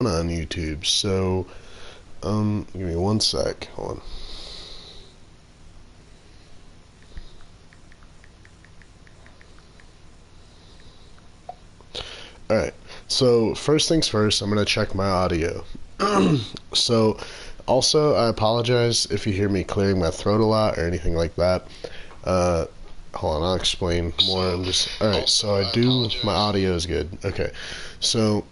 on YouTube. So, give me one sec. Hold on. Alright, so first things first, I'm gonna check my audio. So, also, I apologize if you hear me clearing my throat a lot or anything like that. Uh, Hold on, I'll explain more. Alright, so my audio is good. Okay, so,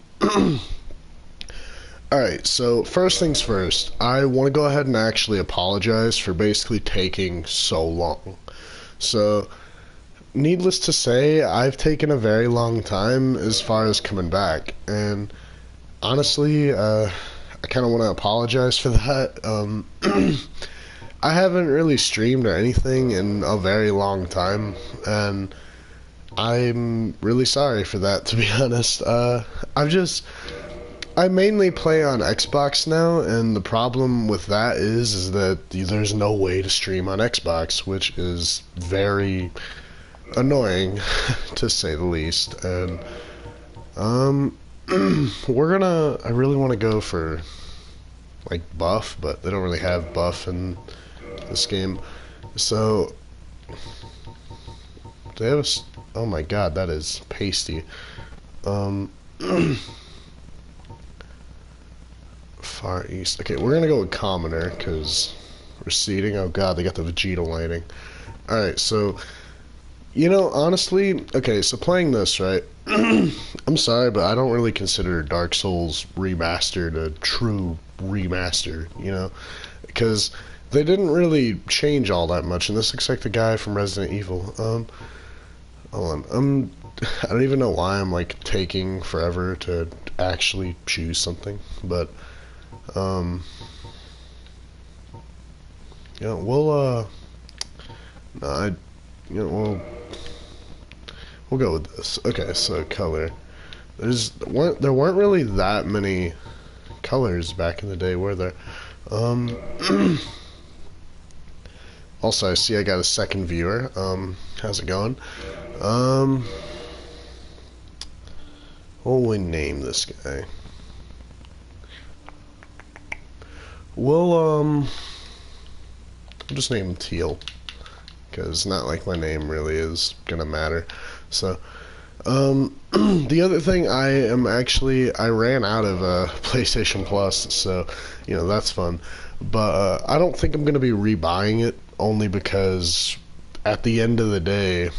alright, so first things first, I want to go ahead and actually apologize for basically taking so long. So, needless to say, I've taken a very long time as far as coming back, and honestly, I kind of want to apologize for that. I haven't really streamed or anything in a very long time, and I'm really sorry for that, to be honest. I mainly play on Xbox now, and the problem with that is that there's no way to stream on Xbox, which is very annoying, to say the least. And I really want to go for like buff, but they don't really have buff in this game. So they have oh my god, that is pasty. Far East. Okay, we're gonna go with commoner because receding. Oh god, they got the Vegeta lighting. Alright, so honestly, okay, so playing this, right? I'm sorry, but I don't really consider Dark Souls Remastered a true remaster, because they didn't really change all that much, and this looks like the guy from Resident Evil. Hold on, I don't even know why I'm like taking forever to actually choose something, but we'll no, we'll go with this. Okay, so color. There weren't really that many colors back in the day, were there? Also, I see I got a second viewer. How's it going? What will we name this guy? We'll just name him Teal, because not like my name really is gonna matter. So, the other thing, I ran out of PlayStation Plus, so that's fun. But I don't think I'm gonna be rebuying it, only because at the end of the day,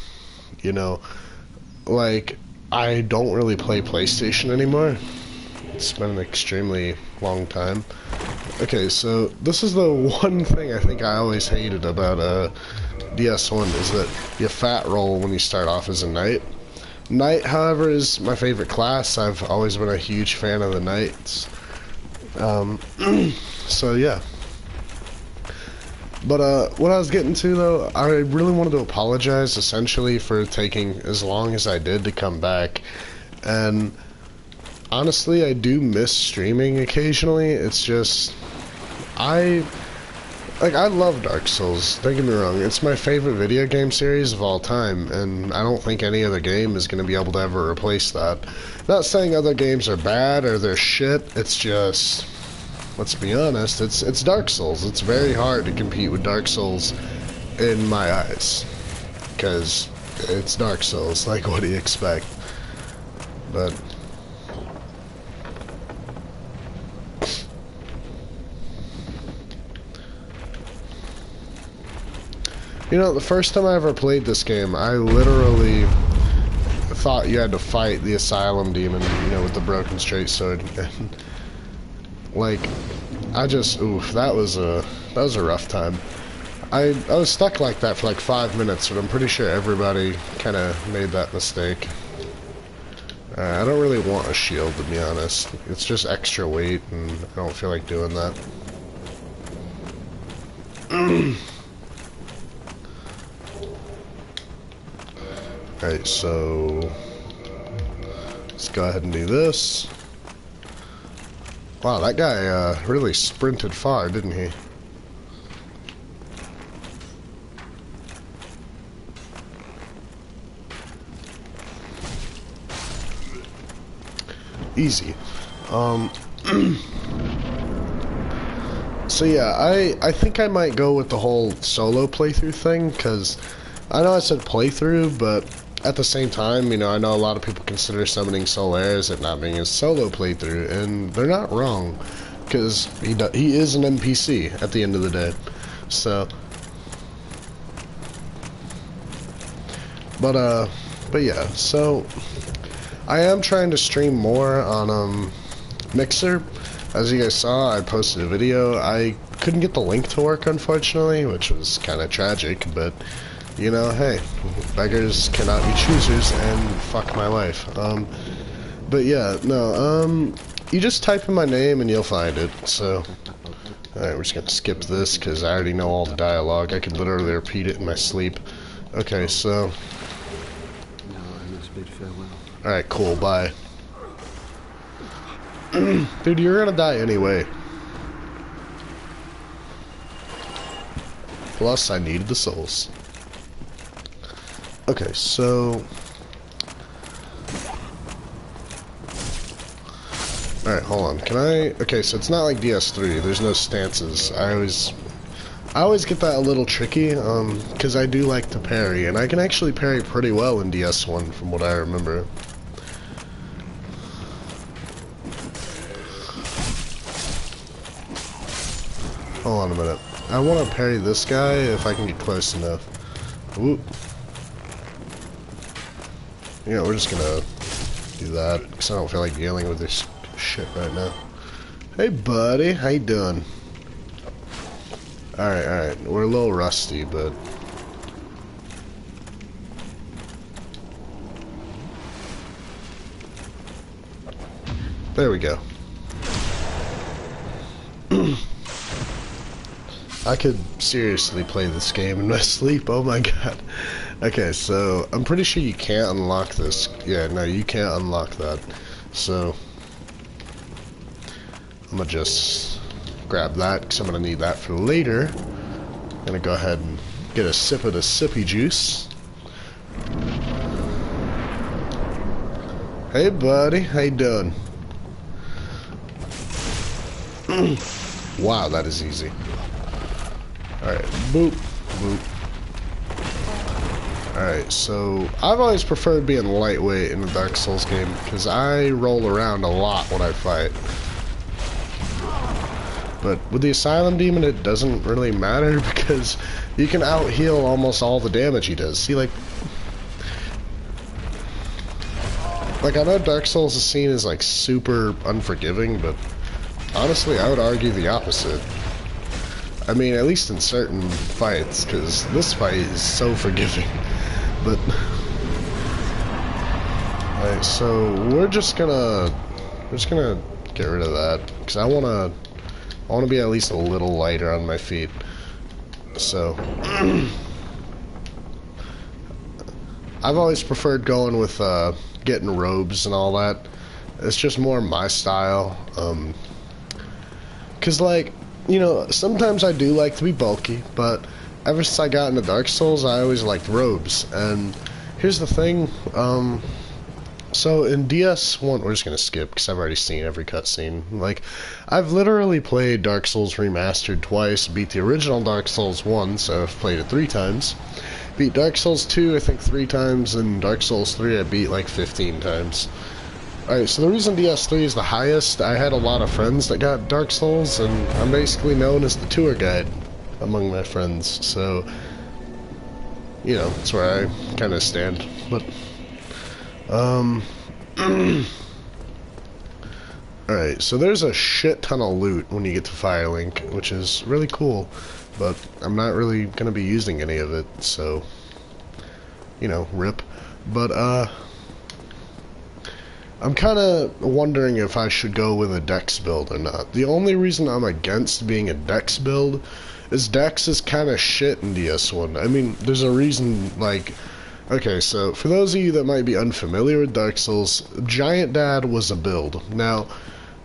like, I don't really play PlayStation anymore. It's been an extremely long time. Okay, so this is the one thing I think I always hated about DS1 is that you fat roll when you start off as a knight. Knight, however, is my favorite class. I've always been a huge fan of the knights. So yeah. But what I was getting to, though, I really wanted to apologize essentially for taking as long as I did to come back. And honestly, I do miss streaming occasionally. It's just I love Dark Souls, don't get me wrong. It's my favorite video game series of all time, and I don't think any other game is going to be able to ever replace that. Not saying other games are bad or they're shit, it's just, let's be honest, it's Dark Souls. It's very hard to compete with Dark Souls in my eyes, because it's Dark Souls, like what do you expect? But the first time I ever played this game, I literally thought you had to fight the Asylum Demon, with the broken straight sword. And, like, that was a rough time. I was stuck like that for like 5 minutes, but I'm pretty sure everybody kind of made that mistake. I don't really want a shield, to be honest. It's just extra weight, and I don't feel like doing that. Alright, so let's go ahead and do this. Wow, that guy really sprinted far, didn't he? Easy. So yeah, I think I might go with the whole solo playthrough thing, because I know I said playthrough, but at the same time, you know, I know a lot of people consider summoning Solaire as it not being a solo playthrough, and they're not wrong, because he is an NPC at the end of the day. So, but yeah, so I am trying to stream more on Mixer. As you guys saw, I posted a video. I couldn't get the link to work, unfortunately, which was kind of tragic, but, you know, hey, beggars cannot be choosers, and fuck my life. But yeah, no, you just type in my name and you'll find it, so. Alright, we're just gonna skip this, because I already know all the dialogue. I could literally repeat it in my sleep. Okay, so. Alright, cool, bye. Dude, you're gonna die anyway. Plus, I needed the souls. Okay, so... Alright, hold on. Can I... Okay, so it's not like DS3. There's no stances. I always get that a little tricky, because I do like to parry, and I can actually parry pretty well in DS1 from what I remember. Hold on a minute. I want to parry this guy if I can get close enough. Whoop. Yeah, we're just gonna do that, because I don't feel like dealing with this shit right now. Hey buddy, how you doing? Alright, we're a little rusty, but... There we go. I could seriously play this game in my sleep, oh my god. Okay, so, I'm pretty sure you can't unlock this. Yeah, no, you can't unlock that. So, I'm gonna just grab that, because I'm gonna need that for later. I'm gonna go ahead and get a sip of the sippy juice. Hey buddy, how you doing? Wow, that is easy. Alright, boop, boop. Alright, so I've always preferred being lightweight in a Dark Souls game, because I roll around a lot when I fight. But with the Asylum Demon, it doesn't really matter, because you can out-heal almost all the damage he does. See, like, I know Dark Souls is seen as, like, super unforgiving, but honestly, I would argue the opposite. I mean, at least in certain fights, because this fight is so forgiving. But... Alright, so we're just gonna get rid of that, because I wanna be at least a little lighter on my feet. So... I've always preferred going with, getting robes and all that. It's just more my style, because, like, you know, sometimes I do like to be bulky, but ever since I got into Dark Souls, I always liked robes. And here's the thing, so in DS1, we're just gonna skip, because I've already seen every cutscene. Like, I've literally played Dark Souls Remastered twice, beat the original Dark Souls 1, so I've played it 3 times. Beat Dark Souls 2, I think 3 times, and Dark Souls 3 I beat like 15 times. Alright, so the reason DS3 is the highest, I had a lot of friends that got Dark Souls, and I'm basically known as the tour guide among my friends, so, you know, that's where I kind of stand. But, alright, so there's a shit ton of loot when you get to Firelink, which is really cool, but I'm not really going to be using any of it, so, you know, rip. But, I'm kind of wondering if I should go with a Dex build or not. The only reason I'm against being a Dex build is Dex is kind of shit in DS1. I mean, there's a reason, like... Okay, so for those of you that might be unfamiliar with Dark Souls, Giant Dad was a build. Now,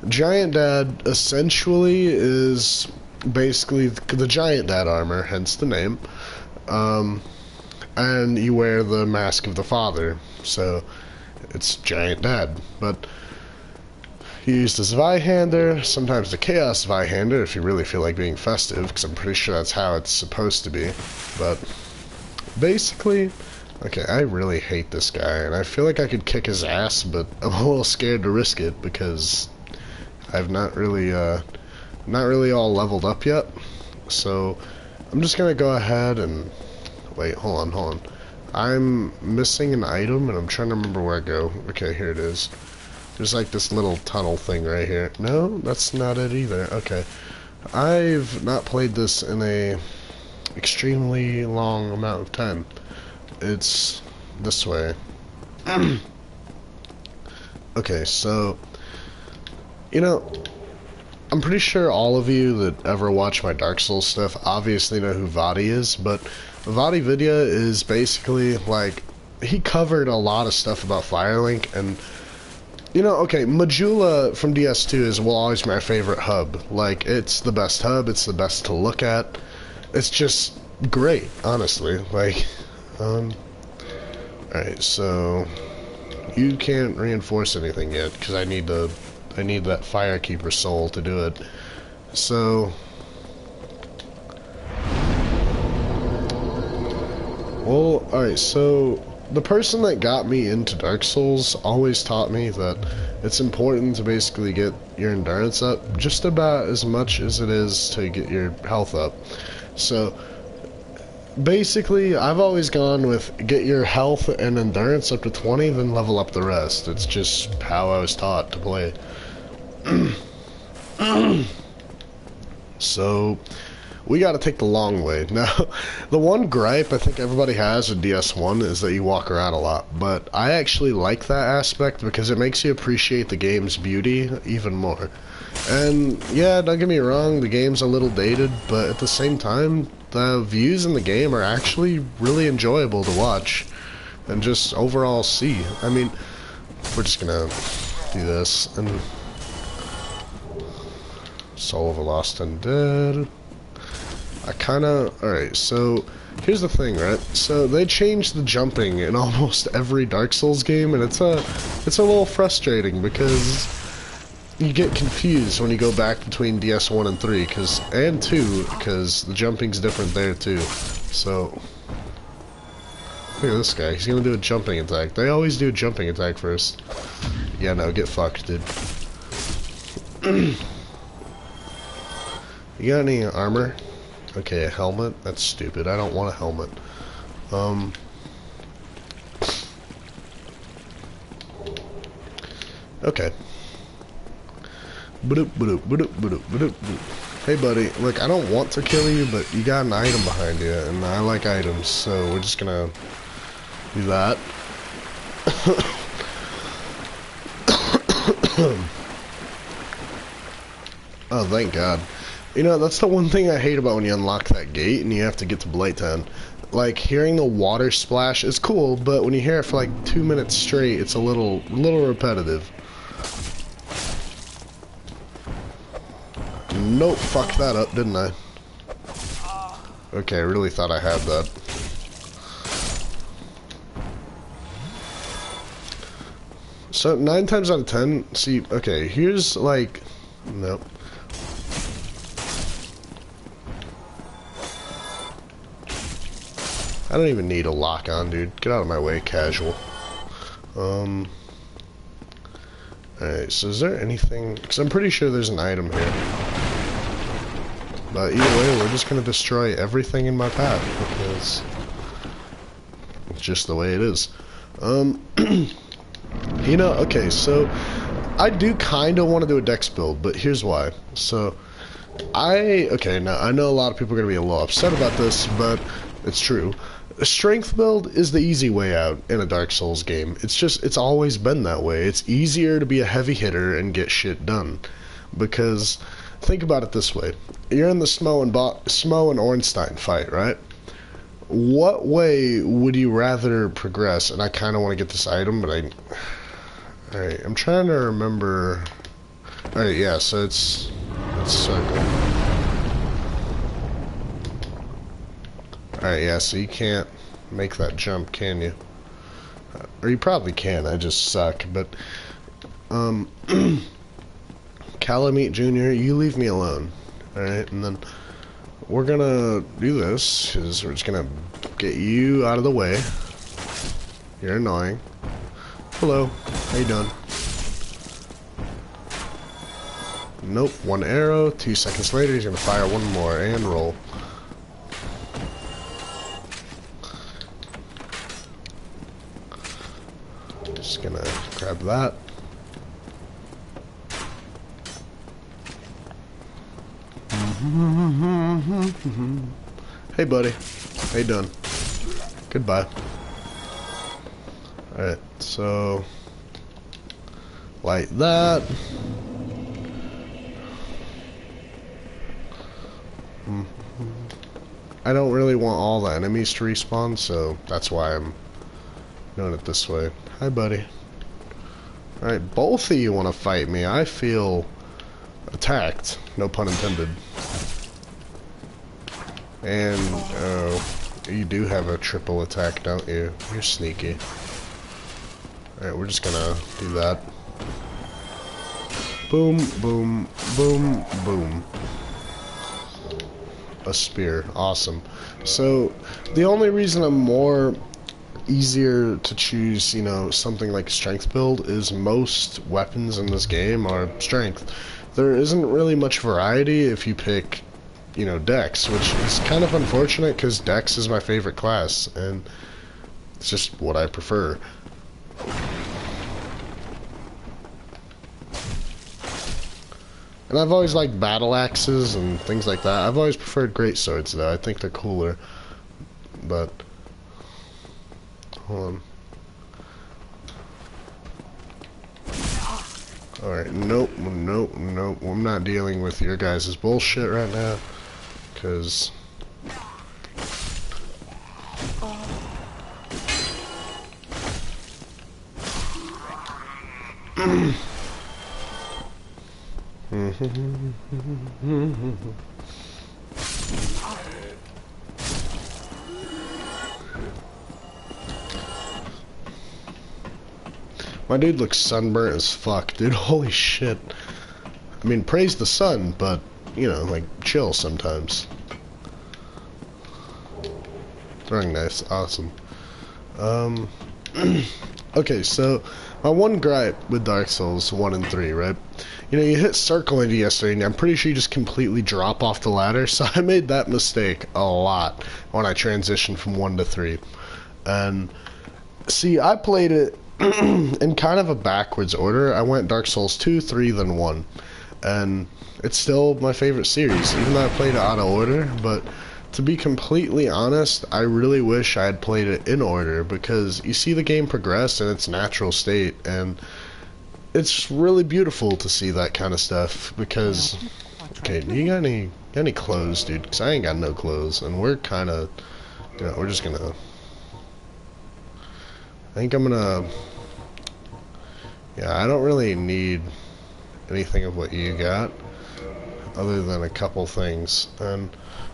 Giant Dad essentially is basically the Giant Dad armor, hence the name. And you wear the Mask of the Father, so... it's Giant Dad. But used the Zweihander, sometimes the Chaos Zweihander if you really feel like being festive, because I'm pretty sure that's how it's supposed to be. But basically, okay, I really hate this guy, and I feel like I could kick his ass, but I'm a little scared to risk it because I've not really all leveled up yet. So I'm just gonna go ahead and wait. Hold on. I'm missing an item, and I'm trying to remember where I go. Okay, here it is. There's like this little tunnel thing right here. No, that's not it either. Okay. I've not played this in a extremely long amount of time. It's this way. Okay, so, you know, I'm pretty sure all of you that ever watch my Dark Souls stuff obviously know who Vadi is, but Vadi Vidya is basically, like, he covered a lot of stuff about Firelink, and you know, okay, Majula from DS2 will always be my favorite hub. Like, it's the best hub, it's the best to look at. It's just great, honestly. Like, alright, so you can't reinforce anything yet, because I need that Firekeeper soul to do it. So, well, alright, so the person that got me into Dark Souls always taught me that it's important to basically get your endurance up just about as much as it is to get your health up. So basically, I've always gone with get your health and endurance up to 20, then level up the rest. It's just how I was taught to play. So we gotta take the long way. Now, the one gripe I think everybody has with DS1 is that you walk around a lot, but I actually like that aspect because it makes you appreciate the game's beauty even more. And yeah, don't get me wrong, the game's a little dated, but at the same time, the views in the game are actually really enjoyable to watch and just overall see. I mean, we're just gonna do this, and Soul of a Lost Undead. Alright, so here's the thing, right? So they changed the jumping in almost every Dark Souls game, and it's a little frustrating because you get confused when you go back between DS1 and 3 and 2 because the jumping's different there too. So look at this guy, he's gonna do a jumping attack. They always do a jumping attack first. Yeah, no, get fucked, dude. You got any armor? Okay, a helmet? That's stupid. I don't want a helmet. Okay. Hey buddy, look, I don't want to kill you, but you got an item behind you, and I like items, so we're just gonna do that. Oh, thank God. You know, that's the one thing I hate about when you unlock that gate and you have to get to Blighttown. Like, hearing the water splash is cool, but when you hear it for like 2 minutes straight, it's a little repetitive. Nope, fucked that up, didn't I? Okay, I really thought I had that. So, 9 times out of 10, see, okay, here's like, nope. I don't even need a lock on, dude. Get out of my way, casual. Alright, so is there anything... Because I'm pretty sure there's an item here. But either way, we're just going to destroy everything in my path, because it's just the way it is. You know, okay, so I do kind of want to do a dex build, but here's why. So, okay, now I know a lot of people are going to be a little upset about this, but it's true. A strength build is the easy way out in a Dark Souls game. It's always been that way. It's easier to be a heavy hitter and get shit done. Because, think about it this way. You're in the Smo and Ornstein fight, right? What way would you rather progress? And I kind of want to get this item, but Alright, I'm trying to remember... Alright, yeah, so it's circle. Alright, yeah, so you can't make that jump, can you? Or you probably can, I just suck, but... Calamite Jr., you leave me alone. Alright, and then we're gonna do this, is we're just gonna get you out of the way. You're annoying. Hello, how you doing? Nope, 1 arrow, 2 seconds later he's gonna fire 1 more, and roll. Just gonna grab that. Hey buddy, how you doing? Goodbye. Alright, so like that. I don't really want all the enemies to respawn, so that's why I'm doing it this way. Hi buddy. Alright, both of you want to fight me. I feel attacked, no pun intended. And you do have a triple attack, don't you? You're sneaky. Alright, we're just gonna do that. Boom, boom, boom, boom. A spear. Awesome. So, the only reason I'm more easier to choose, you know, something like strength build is most weapons in this game are strength. There isn't really much variety if you pick, you know, Dex, which is kind of unfortunate because Dex is my favorite class, and it's just what I prefer. And I've always liked battle axes and things like that. I've always preferred great swords, though. I think they're cooler. But hold on. Alright, nope, nope, nope. I'm not dealing with your guys' bullshit right now. Because my dude looks sunburnt as fuck, dude. Holy shit. I mean, praise the sun, but, you know, like, chill sometimes. Throwing knives, awesome. Okay, so my one gripe with Dark Souls 1 and 3, right? You know, you hit circle into yesterday, and I'm pretty sure you just completely drop off the ladder, so I made that mistake a lot when I transitioned from 1 to 3. And, see, I played it in kind of a backwards order. I went Dark Souls 2, 3, then 1. And it's still my favorite series, even though I played it out of order, but to be completely honest, I really wish I had played it in order, because you see the game progress in its natural state, and it's really beautiful to see that kind of stuff, because, okay, you got any clothes, dude? Because I ain't got no clothes, and we're kind of, you know, we're just gonna, I think I'm gonna, yeah, I don't really need anything of what you got, other than a couple things, and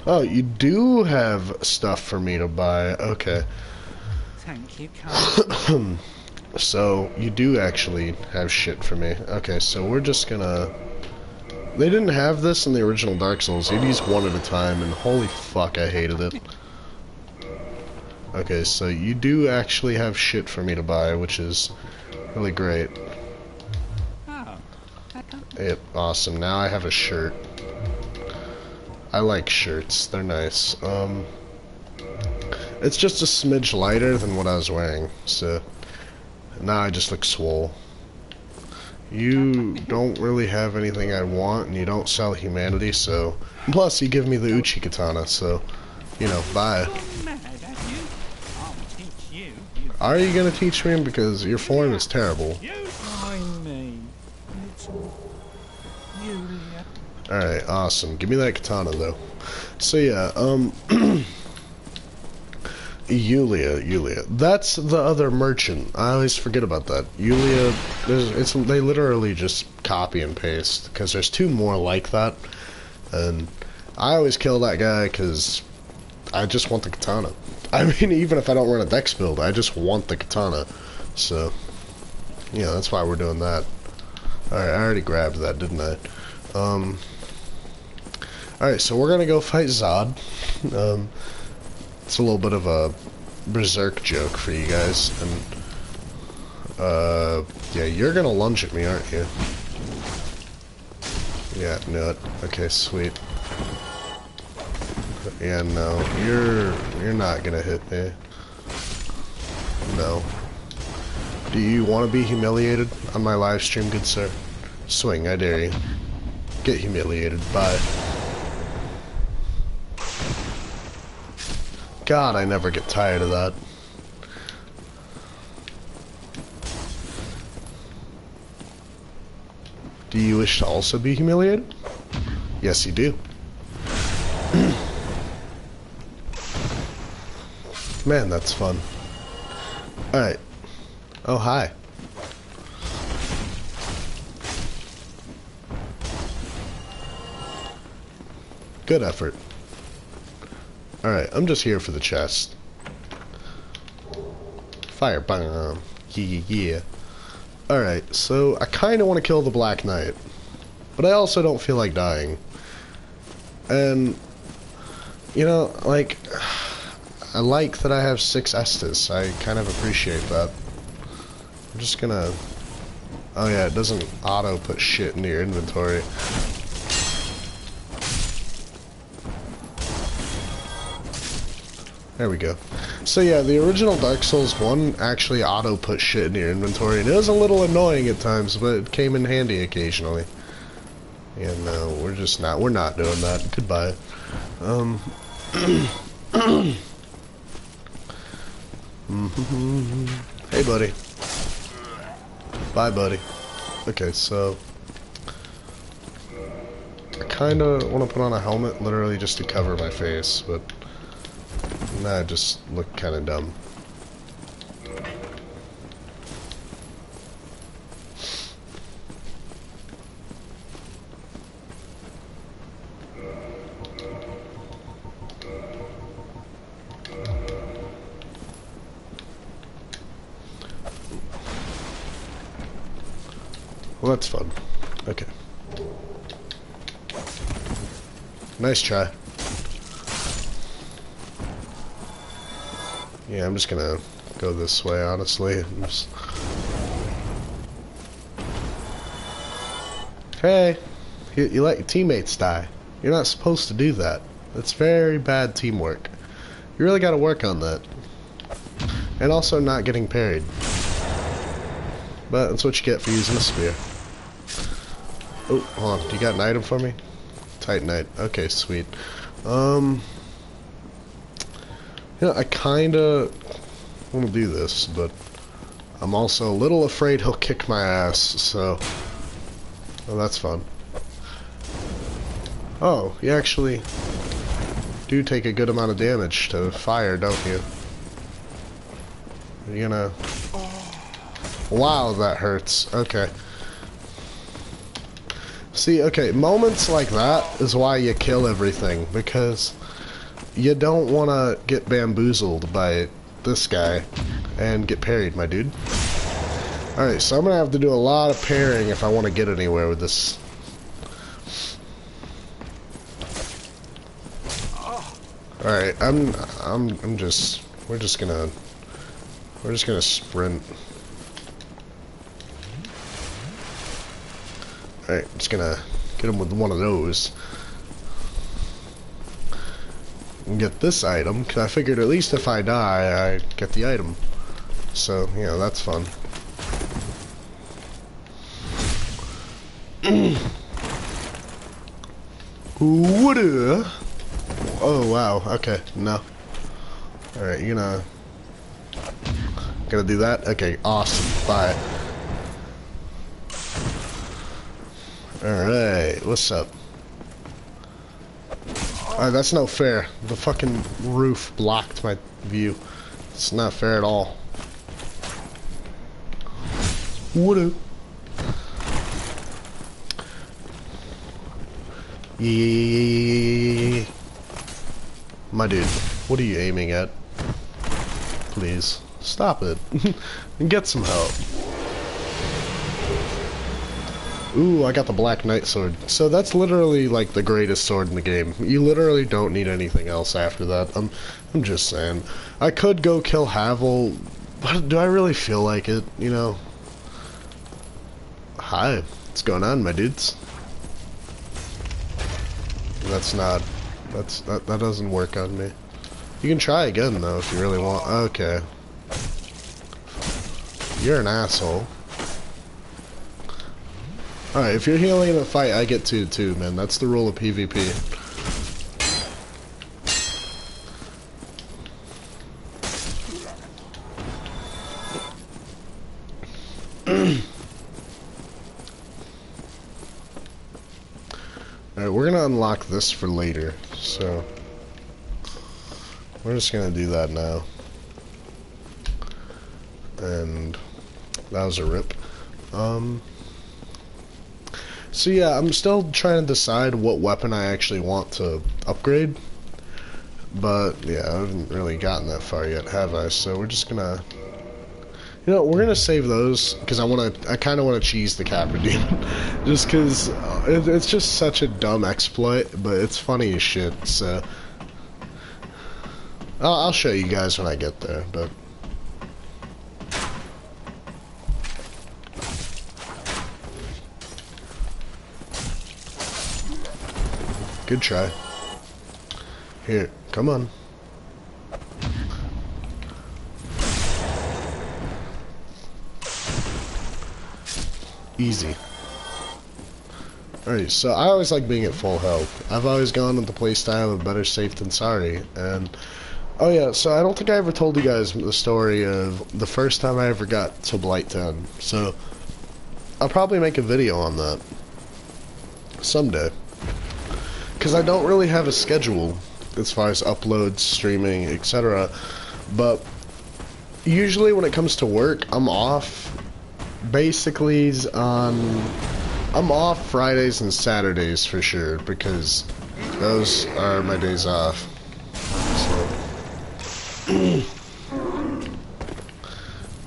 oh, you do have stuff for me to buy. Okay. Thank you, Carl. So, you do actually have shit for me. Okay, so we're just gonna... They didn't have this in the original Dark Souls. You'd use one at a time, and holy fuck, I hated it. Okay, so you do actually have shit for me to buy, which is really great. Oh, Yep, awesome. Now I have a shirt. I like shirts, they're nice. It's just a smidge lighter than what I was wearing, so now I just look swole. You don't really have anything I want, and you don't sell humanity, so... Plus, you give me the Uchi Katana, so, you know, bye. Are you gonna teach me? Because your form is terrible. Alright, awesome. Give me that katana, though. So, yeah, Yulia. That's the other merchant. I always forget about that. Yulia, they literally just copy and paste, because there's 2 more like that, and I always kill that guy, because I just want the katana. I mean, even if I don't run a dex build, I just want the katana. So, yeah, that's why we're doing that. Alright, I already grabbed that, didn't I? Alright, so we're gonna go fight Zod. It's a little bit of a berserk joke for you guys, and yeah, you're gonna lunge at me, aren't you? Yeah, knew it. Okay, sweet. Yeah, no, you're not gonna hit me. No. Do you want to be humiliated on my live stream, good sir? Swing, I dare you. Get humiliated. Bye. God, I never get tired of that. Do you wish to also be humiliated? Yes, you do. Man, that's fun. Alright. Oh, hi. Good effort. Alright, I'm just here for the chest. Fire bomb. Yeah. Alright, so I kinda want to kill the Black Knight. But I also don't feel like dying. And, you know, like, I like that I have 6 Estus. I kind of appreciate that. I'm just gonna... Oh yeah, it doesn't auto put shit into your inventory. There we go. So yeah, the original Dark Souls 1 actually auto put shit in your inventory, and it was a little annoying at times, but it came in handy occasionally. And we're not doing that. Goodbye. Hey buddy. Bye buddy. Okay, so I kinda wanna put on a helmet literally just to cover my face, but nah, I just look kinda dumb. Well, that's fun. Okay. Nice try. Yeah, I'm just gonna go this way, honestly. Hey! You let your teammates die. You're not supposed to do that. That's very bad teamwork. You really gotta work on that. And also not getting parried. But that's what you get for using a spear. Oh, hold on. Do you got an item for me? Titanite. Okay, sweet. You know, I kinda want to do this, but I'm also a little afraid he'll kick my ass, so... Oh, that's fun. Oh, you actually do take a good amount of damage to fire, don't you? Are you gonna... Wow, that hurts. Okay. See, okay, moments like that is why you kill everything, because you don't want to get bamboozled by this guy and get parried, my dude. Alright, so I'm going to have to do a lot of parrying if I want to get anywhere with this. Alright, we're just gonna sprint. Alright, I'm just gonna get him with one of those. And get this item, because I figured at least if I die, I get the item. So, you know, that's fun. Woulda. Oh, wow, okay, no. Alright, you're gonna do that? Okay, awesome, bye. Alright, what's up? Alright, that's no fair. The fucking roof blocked my view. It's not fair at all. Woulda. Yeah. My dude, what are you aiming at? Please, stop it. And get some help. Ooh, I got the Black Knight sword. So that's literally like the greatest sword in the game. You literally don't need anything else after that. I'm just saying. I could go kill Havel, but do I really feel like it, you know? Hi, what's going on, my dudes? That doesn't work on me. You can try again though if you really want. Okay. You're an asshole. Alright, if you're healing in a fight, I get to too, man. That's the rule of PvP. Alright, we're gonna unlock this for later, so we're just gonna do that now. And that was a rip. So yeah, I'm still trying to decide what weapon I actually want to upgrade. But yeah, I haven't really gotten that far yet, have I? So we're just gonna, you know, we're gonna save those because I kind of want to cheese the Capra Demon, just because it's just such a dumb exploit, but it's funny as shit. So I'll show you guys when I get there, but. Good try. Here, come on. Easy. Alright, so I always like being at full health. I've always gone with the playstyle of better safe than sorry. And oh yeah, so I don't think I ever told you guys the story of the first time I ever got to Blight 10. So I'll probably make a video on that someday. Because I don't really have a schedule as far as uploads, streaming, etc. But usually when it comes to work, I'm off basically I'm off Fridays and Saturdays for sure, because those are my days off. So.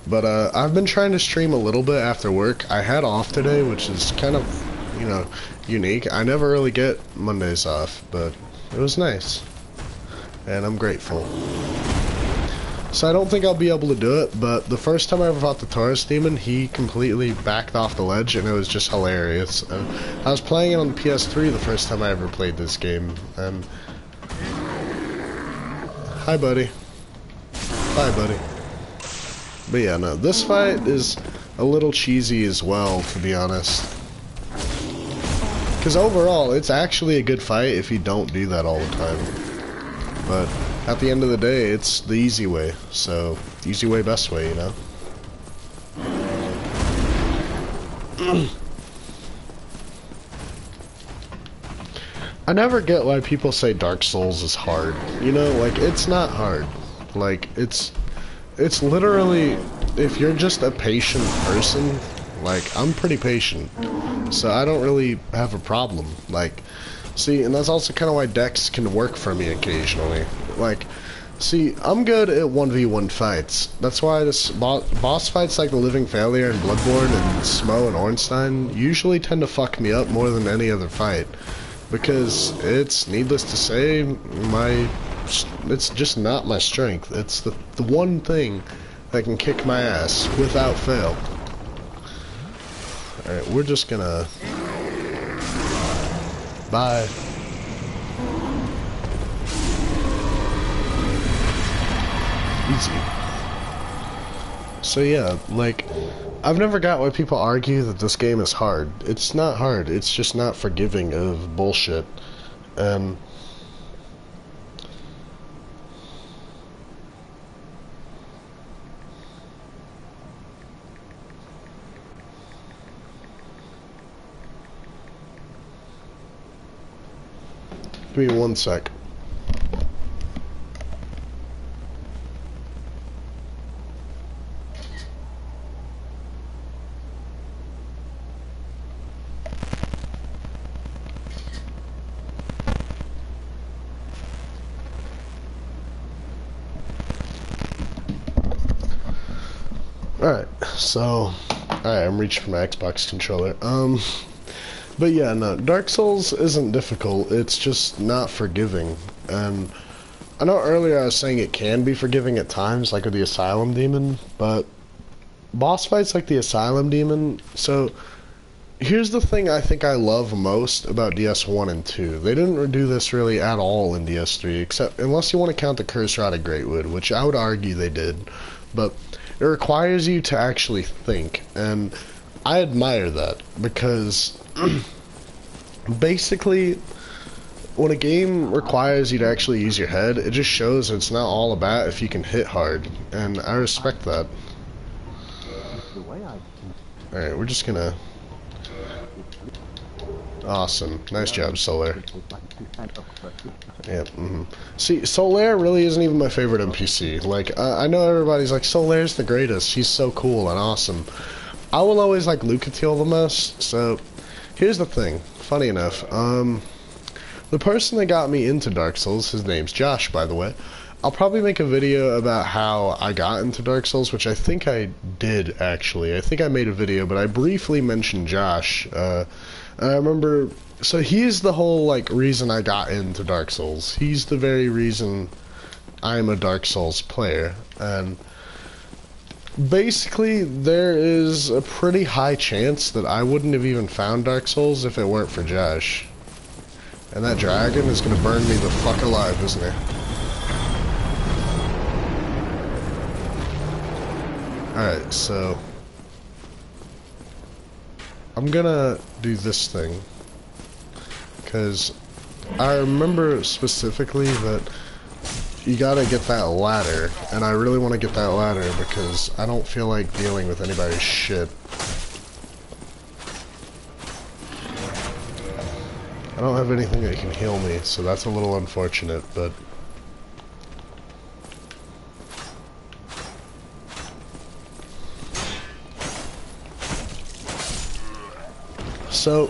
But I've been trying to stream a little bit after work. I had off today, which is kind of, you know, unique. I never really get Mondays off, but it was nice. And I'm grateful. So I don't think I'll be able to do it, but the first time I ever fought the Taurus Demon, he completely backed off the ledge, and it was just hilarious. And I was playing it on the PS3 the first time I ever played this game, and... Hi, buddy. Bye, buddy. But yeah, no, this fight is a little cheesy as well, to be honest. Because overall, it's actually a good fight if you don't do that all the time. But at the end of the day, it's the easy way. So, easy way, best way, you know? I never get why people say Dark Souls is hard. You know, like, it's not hard. Like, it's literally, if you're just a patient person, like, I'm pretty patient. So I don't really have a problem. Like, see, and that's also kind of why decks can work for me occasionally. Like, see, I'm good at 1v1 fights. That's why this boss fights like the Living Failure and Bloodborne and Smo and Ornstein usually tend to fuck me up more than any other fight. Because it's, needless to say, it's just not my strength. It's the one thing that can kick my ass without fail. Alright, we're just gonna... Bye. Easy. So yeah, like, I've never got why people argue that this game is hard. It's not hard, it's just not forgiving of bullshit. And... Give me 1 sec. Alright, so... Alright, I'm reaching for my Xbox controller. But yeah, no, Dark Souls isn't difficult, it's just not forgiving. And I know earlier I was saying it can be forgiving at times, like with the Asylum Demon, but boss fights like the Asylum Demon, so here's the thing I think I love most about DS1 and 2. They didn't do this really at all in DS3, except unless you want to count the Curse Rod of Greatwood, which I would argue they did. But it requires you to actually think, and I admire that, because basically when a game requires you to actually use your head, it just shows it's not all about if you can hit hard, and I respect that. Alright, we're just gonna... Awesome. Nice job, Solaire. Yeah, See, Solaire really isn't even my favorite NPC. Like, I know everybody's like, Solaire's the greatest. He's so cool and awesome. I will always like Lucatiel the most, so... Here's the thing. Funny enough, the person that got me into Dark Souls, his name's Josh, by the way. I'll probably make a video about how I got into Dark Souls, which I think I did, actually. I think I made a video, but I briefly mentioned Josh, I remember, so he's the whole, like, reason I got into Dark Souls. He's the very reason I'm a Dark Souls player, and basically there is a pretty high chance that I wouldn't have even found Dark Souls if it weren't for Josh. And that dragon is gonna burn me the fuck alive, isn't he? Alright, so I'm gonna do this thing, because I remember specifically that you gotta get that ladder, and I really want to get that ladder because I don't feel like dealing with anybody's shit. I don't have anything that can heal me, so that's a little unfortunate, but... So,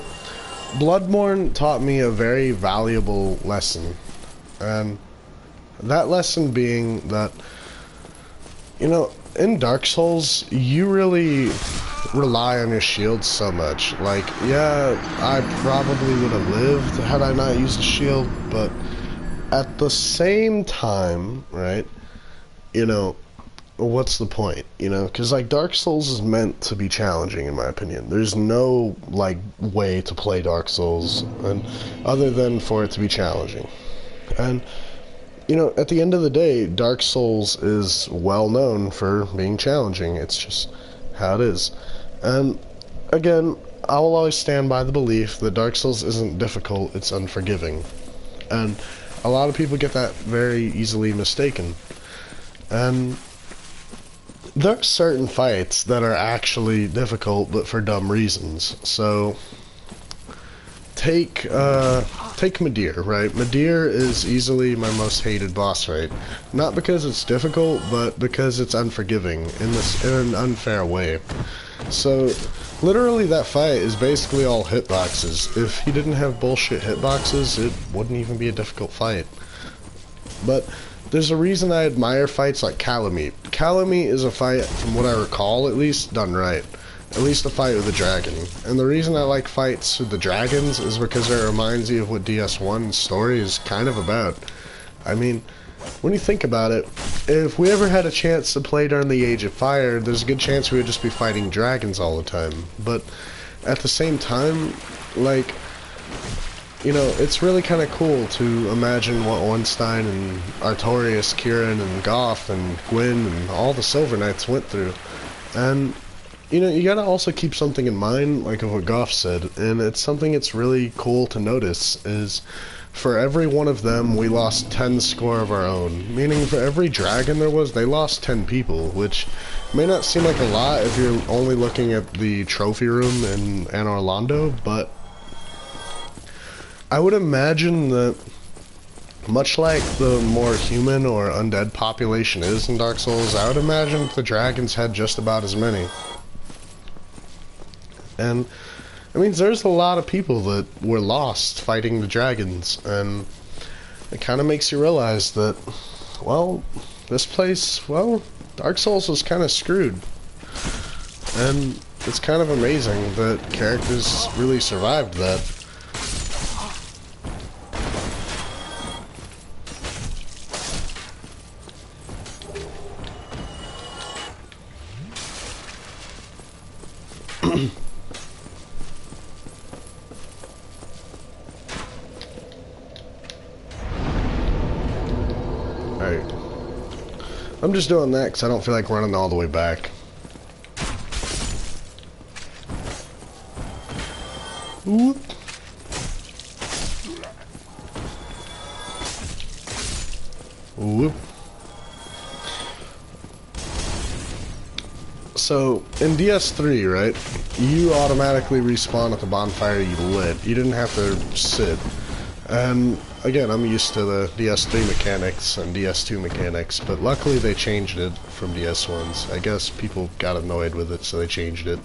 Bloodborne taught me a very valuable lesson, and that lesson being that, you know, in Dark Souls, you really rely on your shield so much. Like, yeah, I probably would have lived had I not used a shield, but at the same time, right, you know, what's the point, you know? Because, like, Dark Souls is meant to be challenging, in my opinion. There's no, like, way to play Dark Souls and other than for it to be challenging. And, you know, at the end of the day, Dark Souls is well known for being challenging. It's just how it is. And, again, I will always stand by the belief that Dark Souls isn't difficult, it's unforgiving. And a lot of people get that very easily mistaken. And there are certain fights that are actually difficult, but for dumb reasons. So, take Midir, right? Midir is easily my most hated boss fight. Not because it's difficult, but because it's unforgiving in an unfair way. So, literally that fight is basically all hitboxes. If he didn't have bullshit hitboxes, it wouldn't even be a difficult fight. But there's a reason I admire fights like Calamite. Calamite is a fight, from what I recall at least, done right. At least a fight with a dragon. And the reason I like fights with the dragons is because it reminds you of what DS1's story is kind of about. I mean, when you think about it, if we ever had a chance to play during the Age of Fire, there's a good chance we would just be fighting dragons all the time. But at the same time, like, you know, it's really kind of cool to imagine what Ornstein and Artorias, Kieran and Goth and Gwyn and all the Silver Knights went through. And, you know, you gotta also keep something in mind, like of what Goth said, and it's something that's really cool to notice, is for every one of them, we lost 10 score of our own. Meaning for every dragon there was, they lost 10 people, which may not seem like a lot if you're only looking at the trophy room in Anor Londo, but I would imagine that, much like the more human or undead population is in Dark Souls, I would imagine the dragons had just about as many. And, I mean, there's a lot of people that were lost fighting the dragons, and it kind of makes you realize that, well, this place, well, Dark Souls was kind of screwed. And it's kind of amazing that characters really survived that. Alright. I'm just doing that because I don't feel like running all the way back. Whoop. Whoop. So, in DS3, right, you automatically respawn at the bonfire you lit. You didn't have to sit. And, again, I'm used to the DS3 mechanics and DS2 mechanics, but luckily they changed it from DS1's. I guess people got annoyed with it, so they changed it.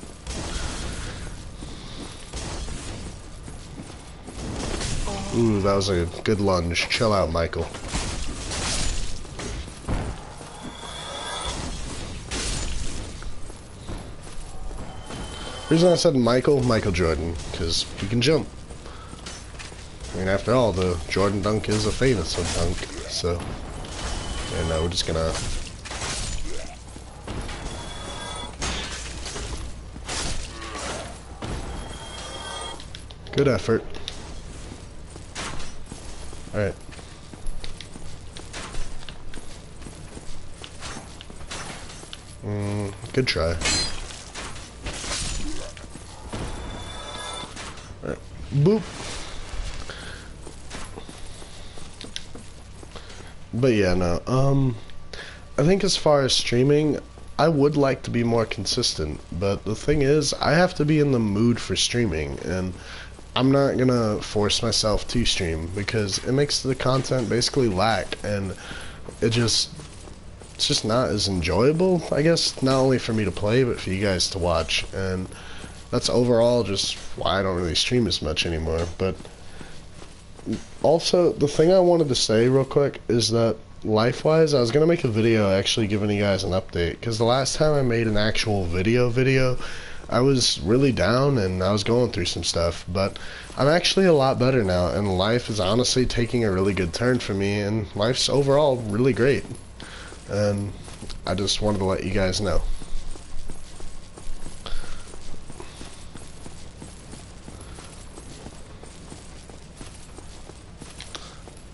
Ooh, that was a good lunge. Chill out, Michael. The reason I said Michael Jordan, because he can jump. I mean, after all, the Jordan dunk is a famous dunk, so... And we're just gonna... Good effort. Alright. Good try. Alright. Boop. But yeah, no, I think as far as streaming, I would like to be more consistent, but the thing is, I have to be in the mood for streaming, and I'm not gonna force myself to stream, because it makes the content basically lack, and it's just not as enjoyable, I guess, not only for me to play, but for you guys to watch, and that's overall just why I don't really stream as much anymore. But also, the thing I wanted to say real quick is that life-wise, I was going to make a video actually giving you guys an update, because the last time I made an actual video, I was really down and I was going through some stuff, but I'm actually a lot better now, and life is honestly taking a really good turn for me, and life's overall really great, and I just wanted to let you guys know.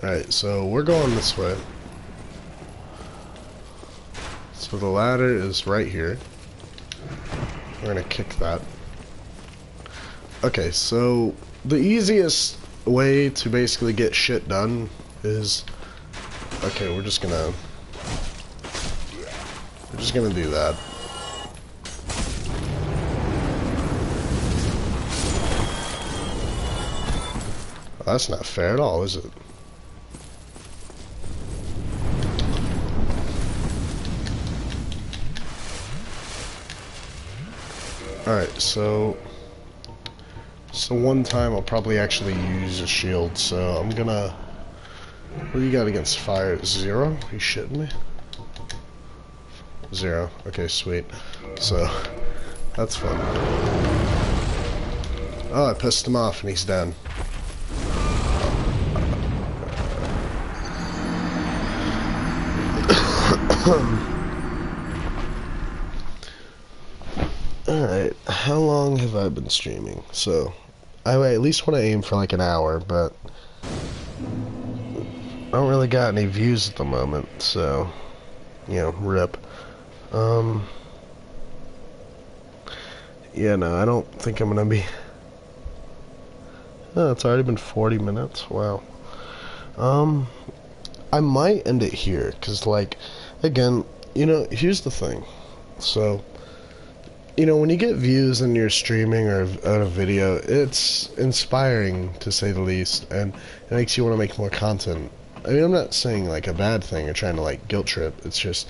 Alright, so we're going this way. So the ladder is right here. We're gonna kick that. Okay, so the easiest way to basically get shit done is... Okay, we're just gonna do that. Well, that's not fair at all, is it? Alright, so one time I'll probably actually use a shield, so I'm gonna... What do you got against fire? 0? Are you shitting me? 0. Okay, sweet. So, that's fun. Oh, I pissed him off and he's done. Alright, how long have I been streaming? So, I at least want to aim for like an hour, but I don't really got any views at the moment, so, you know, rip. Yeah, no, I don't think I'm gonna be... Oh, it's already been 40 minutes, wow. I might end it here, because, like, again, you know, here's the thing. So... You know, when you get views in your streaming or on a video, it's inspiring, to say the least, and it makes you want to make more content. I mean, I'm not saying, like, a bad thing or trying to, like, guilt trip. It's just,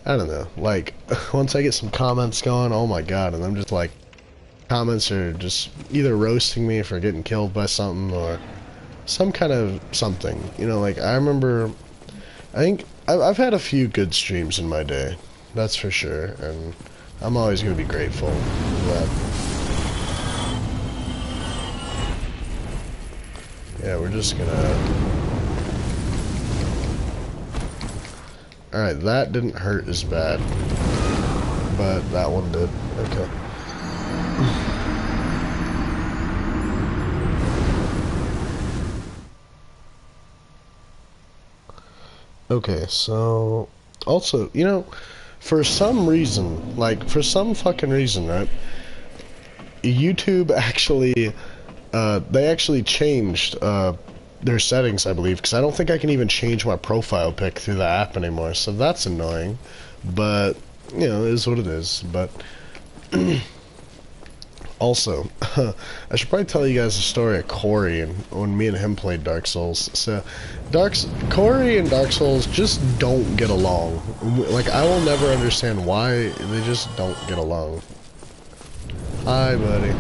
I don't know. Like, once I get some comments going, oh my god, and I'm just, like, comments are just either roasting me for getting killed by something or some kind of something. You know, like, I remember, I think, I've had a few good streams in my day. That's for sure, and... I'm always going to be grateful. that. Yeah, we're just gonna... Alright, that didn't hurt as bad. But that one did. Okay. Okay, so... Also, you know, for some reason, like, for some fucking reason, right? YouTube actually... they actually changed, their settings, I believe, because I don't think I can even change my profile pic through the app anymore, so that's annoying. But, you know, it is what it is. But, also, I should probably tell you guys the story of Corey and when me and him played Dark Souls. So, Corey and Dark Souls just don't get along. Like, I will never understand why they just don't get along. Hi, buddy.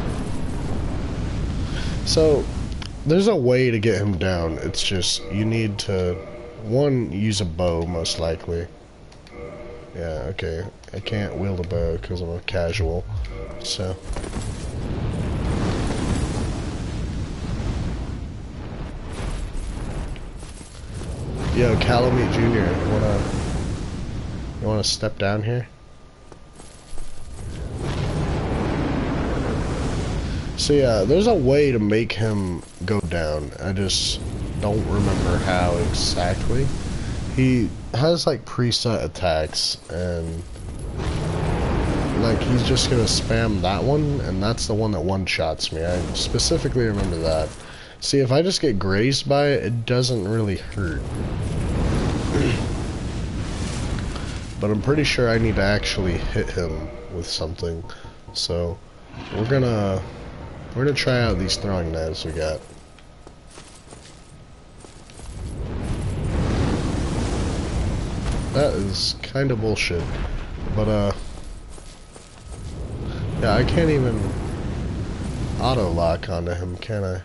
So, there's a way to get him down. It's just, you need to, one, use a bow, most likely. Yeah, okay. I can't wield a bow because I'm a casual. So. Yo, Calamite Jr., you wanna step down here? So yeah, there's a way to make him go down. I just don't remember how exactly. He has like preset attacks, and like he's just gonna spam that one, and that's the one that one-shots me. I specifically remember that. See, if I just get grazed by it, it doesn't really hurt. But I'm pretty sure I need to actually hit him with something. So we're gonna try out these throwing knives we got. That is kind of bullshit. But, yeah, I can't even auto-lock onto him, can I?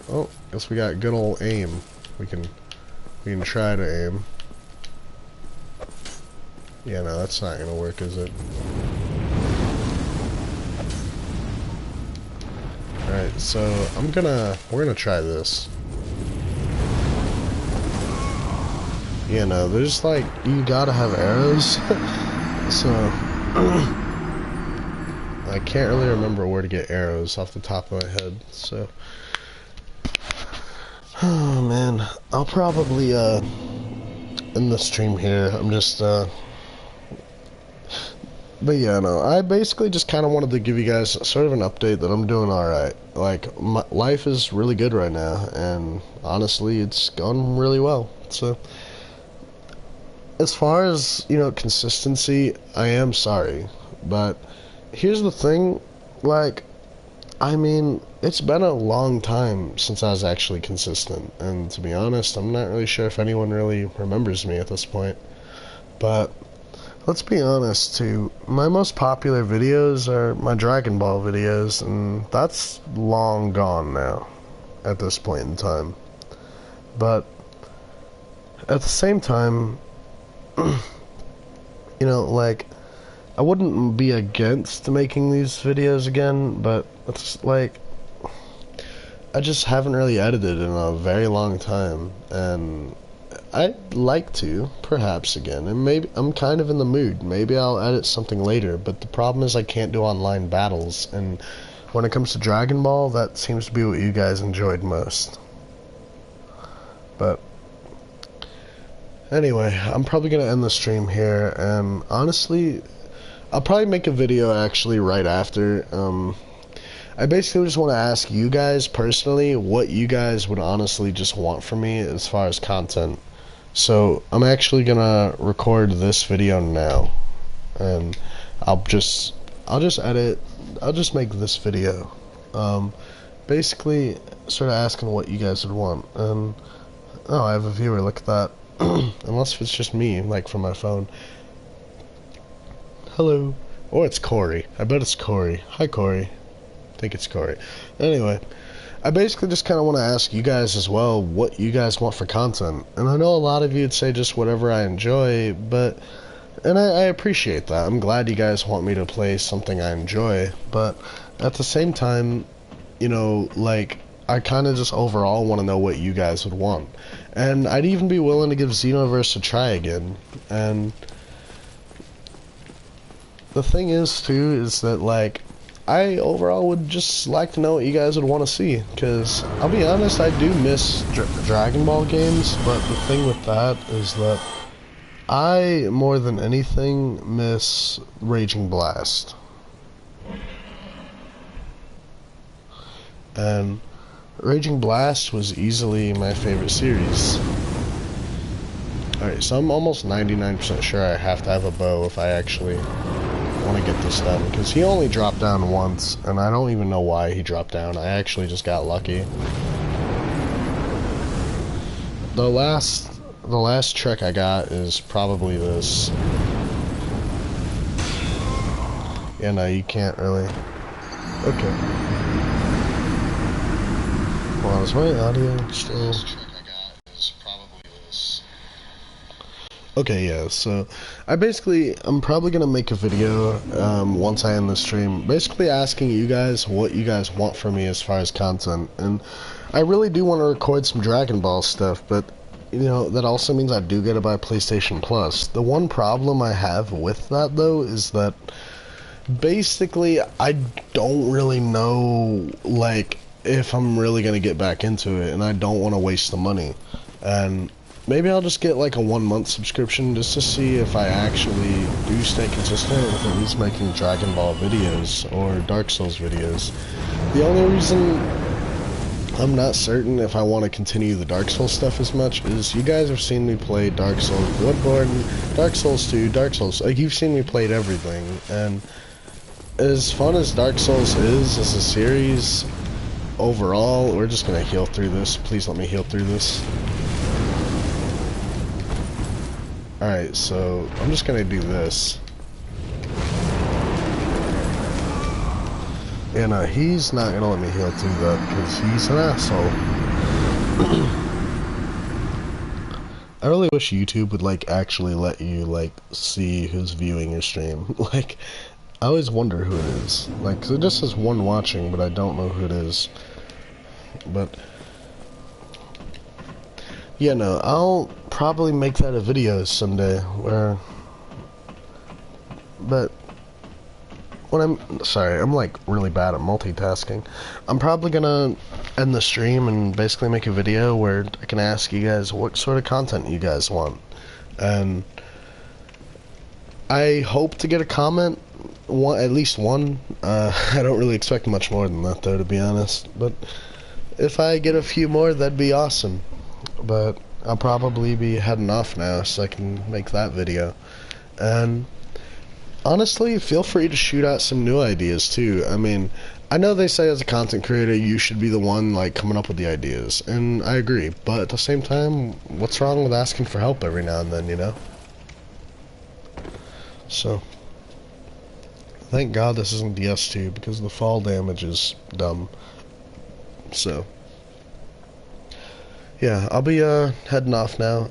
Oh, guess we got good old aim. We can try to aim. Yeah, no, that's not gonna work, is it? Alright, so we're gonna try this. You know, there's like, you gotta have arrows. So, I can't really remember where to get arrows off the top of my head, so. Oh man, I'll probably, end the stream here. I'm just, but yeah, no, I basically just kind of wanted to give you guys sort of an update that I'm doing alright. Like, my life is really good right now, and honestly, it's gone really well. So, as far as, you know, consistency, I am sorry. But, here's the thing, like, I mean, it's been a long time since I was actually consistent. And to be honest, I'm not really sure if anyone really remembers me at this point. But let's be honest too, my most popular videos are my Dragon Ball videos, and that's long gone now at this point in time. But at the same time, you know, like, I wouldn't be against making these videos again, but it's like, I just haven't really edited in a very long time, and I'd like to, perhaps again, and maybe, I'm kind of in the mood, maybe I'll edit something later, but the problem is I can't do online battles, and when it comes to Dragon Ball, that seems to be what you guys enjoyed most. But anyway, I'm probably gonna end the stream here, and honestly, I'll probably make a video actually right after. I basically just want to ask you guys personally what you guys would honestly just want from me as far as content. So I'm actually gonna record this video now, and I'll just edit. I'll just make this video. Basically, sort of asking what you guys would want. And oh, I have a viewer. Look at that. Unless if it's just me, like from my phone. Hello. Or it's Corey. I bet it's Corey. Hi, Corey. I think it's Corey. Anyway, I basically just kind of want to ask you guys as well what you guys want for content. And I know a lot of you would say just whatever I enjoy, but And I appreciate that. I'm glad you guys want me to play something I enjoy, but at the same time, you know, like, I kind of just overall want to know what you guys would want. And I'd even be willing to give Xenoverse a try again. And the thing is, too, is that, like, I overall would just like to know what you guys would want to see. Because, I'll be honest, I do miss Dragon Ball games, but the thing with that is that I, more than anything, miss Raging Blast. And Raging Blast was easily my favorite series. Alright, so I'm almost 99% sure I have to have a bow if I actually want to get this done. Because he only dropped down once, and I don't even know why he dropped down. I actually just got lucky. The last trick I got is probably this. Yeah, no, you can't really. Okay. Well, is my audio still? Okay, yeah, so I'm probably gonna make a video once I end the stream, basically asking you guys what you guys want from me as far as content. And I really do want to record some Dragon Ball stuff, but you know, that also means I do gotta buy PlayStation Plus. The one problem I have with that, though, is that basically I don't really know, like, if I'm really gonna get back into it, and I don't want to waste the money. And maybe I'll just get like a 1-month subscription just to see if I actually do stay consistent with at least making Dragon Ball videos or Dark Souls videos. The only reason I'm not certain if I want to continue the Dark Souls stuff as much is you guys have seen me play Dark Souls Bloodborne, Dark Souls 2, Dark Souls, like, you've seen me play everything, and as fun as Dark Souls is as a series, overall, we're just gonna heal through this. Please let me heal through this. Alright, so I'm just gonna do this. And he's not gonna let me heal through that because he's an asshole. I really wish YouTube would, like, actually let you, like, see who's viewing your stream. Like, I always wonder who it is. Like, 'cause it just says one watching, but I don't know who it is. But yeah, no, I'll probably make that a video someday where, but when I'm like really bad at multitasking. I'm probably gonna end the stream and basically make a video where I can ask you guys what sort of content you guys want. And I hope to get a comment, at least one. I don't really expect much more than that, though, to be honest. But if I get a few more, that'd be awesome. But I'll probably be heading off now so I can make that video. And honestly, feel free to shoot out some new ideas too. I mean, I know they say as a content creator you should be the one, like, coming up with the ideas, and I agree, but at the same time, what's wrong with asking for help every now and then, you know? So thank God this isn't DS2 because the fall damage is dumb. So yeah, I'll be heading off now.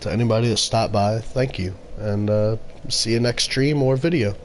To anybody that stopped by, thank you, and see you next stream or video.